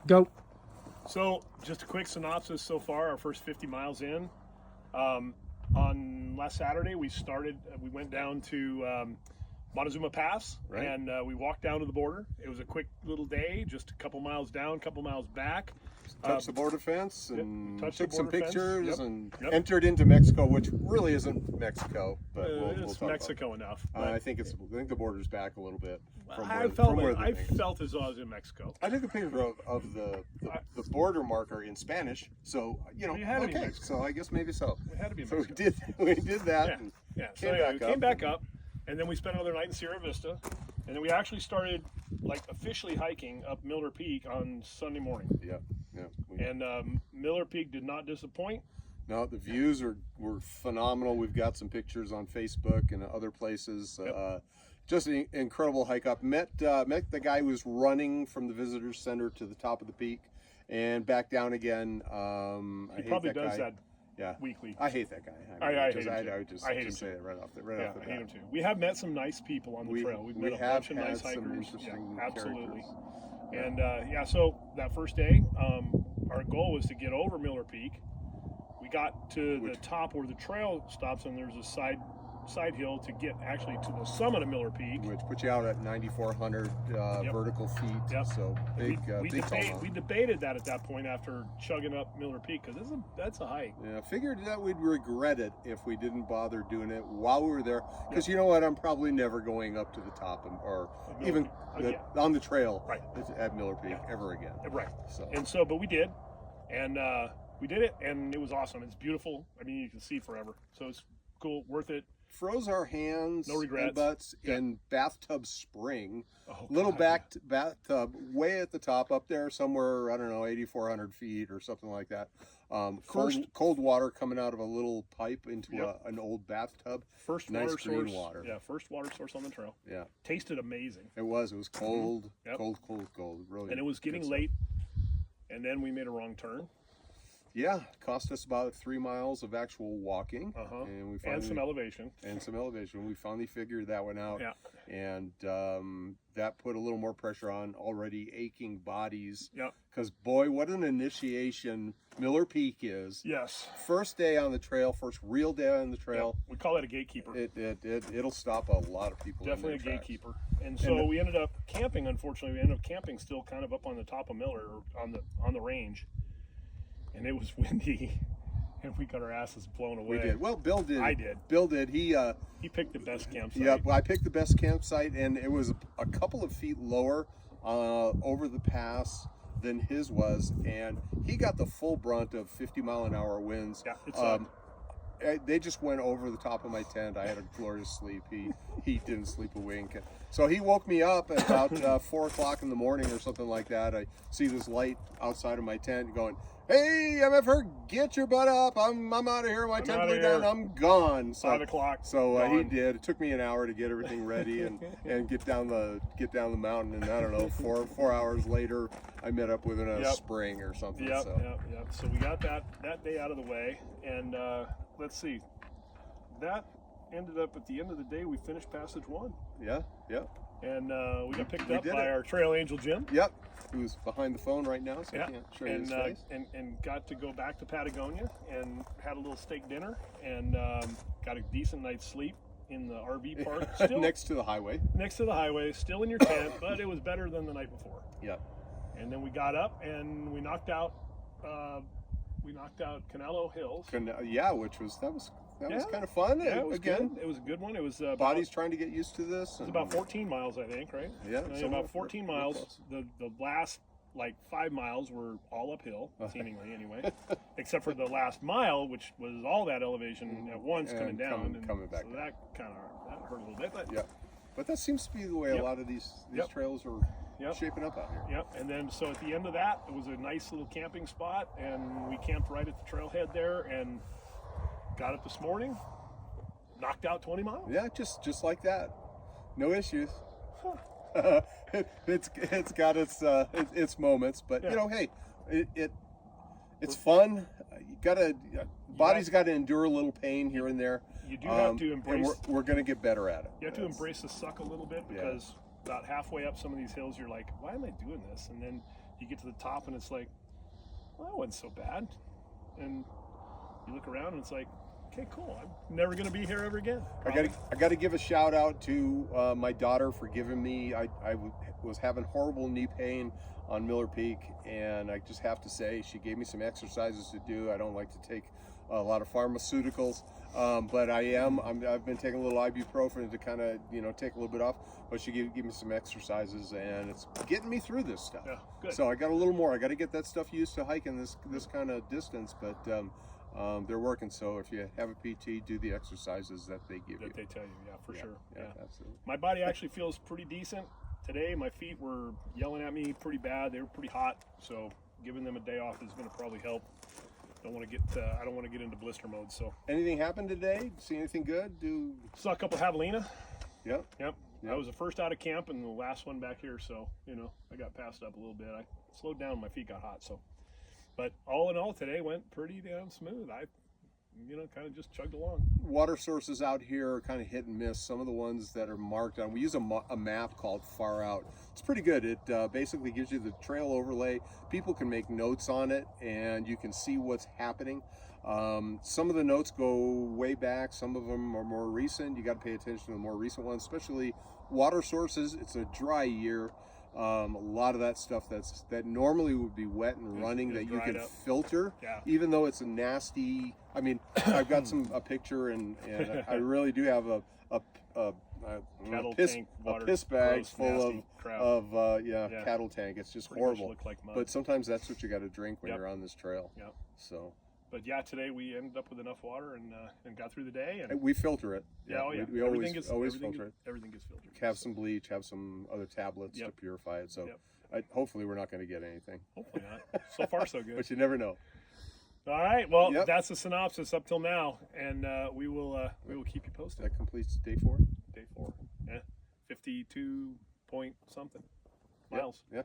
Go. So, just a quick synopsis so far. Our first 50 miles in. On last Saturday, we went down to Montezuma Pass, Right. and we walked down to the border. It was a quick little day, just a couple miles down, a couple miles back. Touched the border fence and touched the took some border fence. pictures Yep. and Yep. entered into Mexico, which really isn't Mexico, but we'll It's talk Mexico enough. about it. but I think the border's back a little bit from I where, felt from where the I thing is. felt as though I was in Mexico. I took a picture of the border marker in Spanish, so You had to be in okay. Mexico. So I guess maybe so. It had to be in So Mexico. we did that. Yeah. And Yeah, so came anyway, back we up. came back up, and then we spent another night in Sierra Vista, and then we actually started officially hiking up Miller Peak on Sunday morning. Yeah, yeah. And Miller Peak did not disappoint. No, the views were phenomenal. We've got some pictures on Facebook and other places. Yep. Just an incredible hike up. Met the guy who was running from the visitor center to the top of the peak and back down again. He probably does that Yeah, weekly. I hate that guy. I hate him too. I would just I hate him say too. it right off the Yeah, bat. I hate him too. We have met some nice people on the trail. We've we met a have bunch of nice had some hikers. interesting Yeah, absolutely. characters. And so that first day, our goal was to get over Miller Peak. We got to the top where the trail stops, and there's a side hill to get actually to the summit of Miller Peak. Which puts you out at 9,400 vertical feet. Yep. So big, big tall mountain. We debated that at that point after chugging up Miller Peak, because that's a hike. Yeah, figured that we'd regret it if we didn't bother doing it while we were there. Because you know what? I'm probably never going up to the top or Miller even Peak again. on the trail Right. at Miller Peak ever again. Right. So But we did, and we did it, and it was awesome. It's beautiful. I mean, you can see forever, so it's cool, worth it. froze our hands No regrets. and butts in Bathtub Spring. Oh, Little God, bathtub way at the top up there somewhere, I don't know, 8,400 feet or something like that. Cold water coming out of a little pipe into an old bathtub. First nice water green source. water. Yeah, first water source on the trail. Yeah, Tasted amazing, it was cold, Yep. cold. Really, and it was getting good late. And then we made a wrong turn. Yeah, cost us about 3 miles of actual walking, and we finally, And some elevation. We finally figured that one out, Yeah. and that put a little more pressure on already aching bodies. Yeah. Because boy, what an initiation Miller Peak is. Yes. First day on the trail, first real day on the trail. We call it a gatekeeper. It'll stop a lot of people. Definitely a in their tracks. gatekeeper. And so we ended up camping. Unfortunately, we ended up camping still kind of up on the top of Miller, or on the range, and it was windy, and we got our asses blown away. We did. Well, Bill did. I did. Bill did. He picked the best campsite. yeah, I picked the best campsite, and it was a couple of feet lower over the pass than his was, and he got the full brunt of 50-mile-an-hour winds. Yeah, it sucked. They just went over the top of my tent. I had a glorious sleep. He didn't sleep a wink. So he woke me up at about 4 o'clock in the morning or something like that. I see this light outside of my tent going, "Hey, MFR, get your butt up. I'm out of here. My tent blew down. I'm gone." So, 5 o'clock. So he gone. did. It took me an hour to get everything ready and get down the mountain. And I don't know, 4 hours later, I met up with him at a spring or something. Yep, So. yep. So we got that day out of the way, and let's see, that ended up at the end of the day. We finished Passage 1. Yeah. And we got picked We up did by it. our trail angel Jim. Yep. Who's behind the phone right now, so I Yeah, can't show you his face. and got to go back to Patagonia and had a little steak dinner and got a decent night's sleep in the RV park. Still Next to the highway. next to the highway, still in your tent, but it was better than the night before. Yep. And then we got up and we knocked out Canelo Hills. Yeah, which was that was Yeah. kind of fun. Yeah, it was Again, good. It was a good one. It was body's trying to get used to this. It was about 14 miles, I think, right? Yeah, So somewhere- about 14 real miles. close. The last 5 miles were all uphill, seemingly anyway, except for the last mile, which was all that elevation at once And coming down coming back So down. that hurt a little bit, but Yeah. But that seems to be the way a Yep. lot of these Yep. trails are Yep. shaping up out here. Yep. And then so at the end of that, it was a nice little camping spot, and we camped right at the trailhead there, and got up this morning, knocked out 20 miles. Yeah, just like that. No issues. It's got its moments, but Yeah. you know, hey, it's fun. You gotta body's got to endure a little pain here and there. You do have to and embrace. we're gonna get better at it. You have to embrace the suck a little bit, because about halfway up some of these hills, you're like, why am I doing this? And then you get to the top and it's like, well, that wasn't so bad. And you look around and it's like, okay, cool. I'm never going to be here ever again. I got to give a shout out to my daughter for giving me. I was having horrible knee pain on Miller Peak, and I just have to say she gave me some exercises to do. I don't like to take a lot of pharmaceuticals, but I've been taking a little ibuprofen to kind of take a little bit off. But she gave me some exercises, and it's getting me through this stuff. Yeah, good. So I got a little more. I got to get that stuff used to hiking this kind of distance, but. They're working, so if you have a PT, do the exercises that they give you. That they tell you, yeah, for sure. Yeah, absolutely. My body actually feels pretty decent today. My feet were yelling at me pretty bad. They were pretty hot, so giving them a day off is going to probably help. I don't want to get into blister mode. So anything happened today? See anything good? Saw a couple javelina. Yep. I was the first out of camp and the last one back here, so I got passed up a little bit. I slowed down. My feet got hot, so. But all in all, today went pretty damn smooth. I, kind of just chugged along. Water sources out here are kind of hit and miss. Some of the ones that are marked on, we use a map called Far Out. It's pretty good. It basically gives you the trail overlay. People can make notes on it, and you can see what's happening. Some of the notes go way back. Some of them are more recent. You got to pay attention to the more recent ones, especially water sources. It's a dry year. A lot of that stuff that normally would be wet and running that you can filter, even though it's a nasty. I mean, I've got a picture, and I really do have a piss bag full of cattle tank. It's just horrible. Like mud. But sometimes that's what you got to drink when you're on this trail. Yep. So. But yeah, today we ended up with enough water and got through the day. And we filter it. Yeah, we always filter it. Everything gets filtered. Have some bleach, have some other tablets to purify it. So hopefully we're not going to get anything. Hopefully not. So far so good. But you never know. All right. Well, that's the synopsis up till now, and we will keep you posted. That completes day 4. Day 4. Yeah. 52 point something miles. Yeah.